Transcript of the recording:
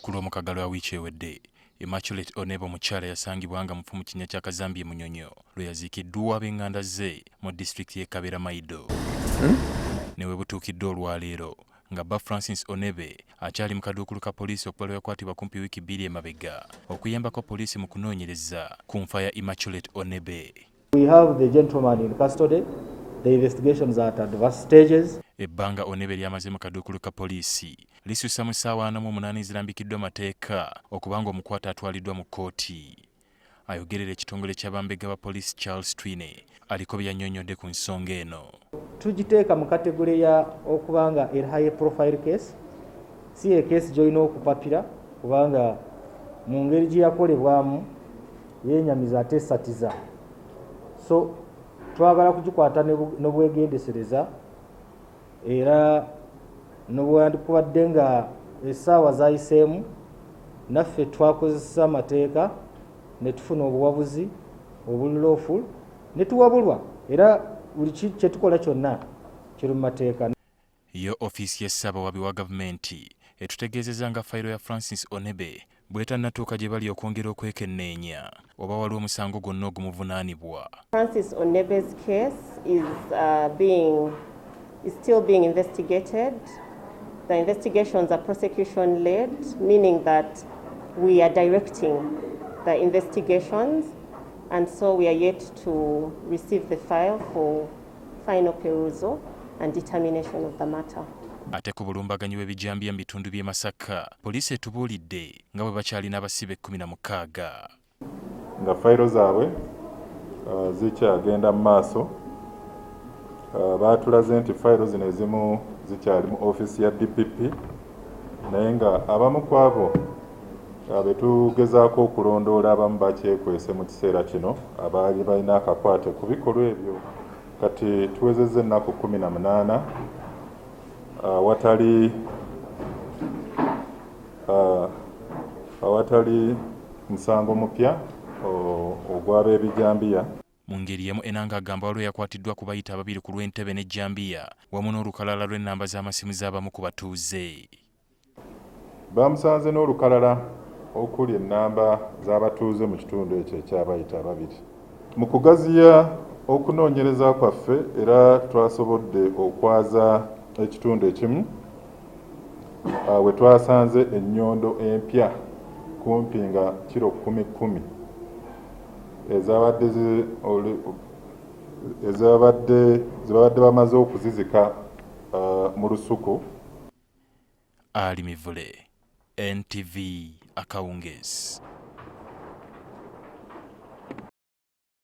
ku lw'omukagalo wa wiiki ewedde Immaculate Onebe omukyala yasangibwa nga mufu mu kinnya kya Kazambi Munyonyo lwe yaziikiddwa ab'enganda ze mu disitulikiti y'e Kabera Maido. Ne we butuukidde olwaleero nga bba Francis Onebe akyali mu kadduukulu ka poliisi okuba lwe yakwatibwa kumpi wiiki 2 emabega okuyambako poliisi mu kunoonyereza ku nfa ya Immaculate Onebe. We have the gentleman in custody. The investigations are at advanced stages. Ebbanga Onebe lyamaze mu kadduukulu ka poliisi lisussa mu ssaawa 48 ezirambikiddwa amateeka okubanga omukwata atwaliddwa mu kkooti. Ayogerera ekitongole ky'abambega ba poliisi Charles Twine aliko bye yannyonnyodde ku nsonga eno. Tugiteeka mu kategole ya okubanga a high profile case, si a case gy'olina okupapira kubanga mu ngeri gye yakolebwamu yenyamiza ate esatiza. So twagala kugikwata n'obwegendesereza era n'obwandikubadde nga essaawa zayiseemu naffe twakozesa amateeka ne tufuna obuwabuzi obuloofu ne tuwabulwa era buli kye tukola kyonna kiri mu mateeka. Yo ofiisi y'essaabawabi wa gavumenti etutegeezezza nga fayiro ya Francis Onebe bw'etannatuuka gye bali okwongera okwekenneenya oba waliwo omusango gwonna ogumuvunaanibwa. Francis Onebe's case is still being investigated. The investigations are prosecution-led, meaning that we are directing the investigations, and so we are yet to receive the file for final perusal and determination of the matter. Ate ku bulumbaganyi w'ebijambiya mu bitundu by'e Masaka, poliisi etubuulidde nga bwe bakyalina abasibe 16. Nga fayiro zaabwe zikyagenda mu maaso. Baatulaze nti fayiro zino ezimu zikyali mu ofiisi ya DPP naye nga abamu ku abo betugezaako okulondoola abamu bakyekwese mu kiseera kino abaali balina akakwate ku bikolwa ebyo. Kati tuwezezza ennaku 18 awatali musango mupya ogw'ab'ebijambiya. Mu ngeri emu enanga agamba waliwo yakwatiddwa ku bayita ababiri ku lw'Entebe ne Jambiya wamu n'olukalala lw'ennamba z'amasimu z'abamu ku batuuze. Bamusanze n'olukalala okuli ennamba z'abatuuze mu kitundu ekyo ekyabayita ababiri. Mu kugaziya okunoonyereza kwaffe era twasobodde okwaza ekitundu ekimu we twasanze ennyondo empya kumpi nga kiro 10 ezabadde bamaze okuzizika mu lusuku. Ali Mivule, NTV, Akawungeezi.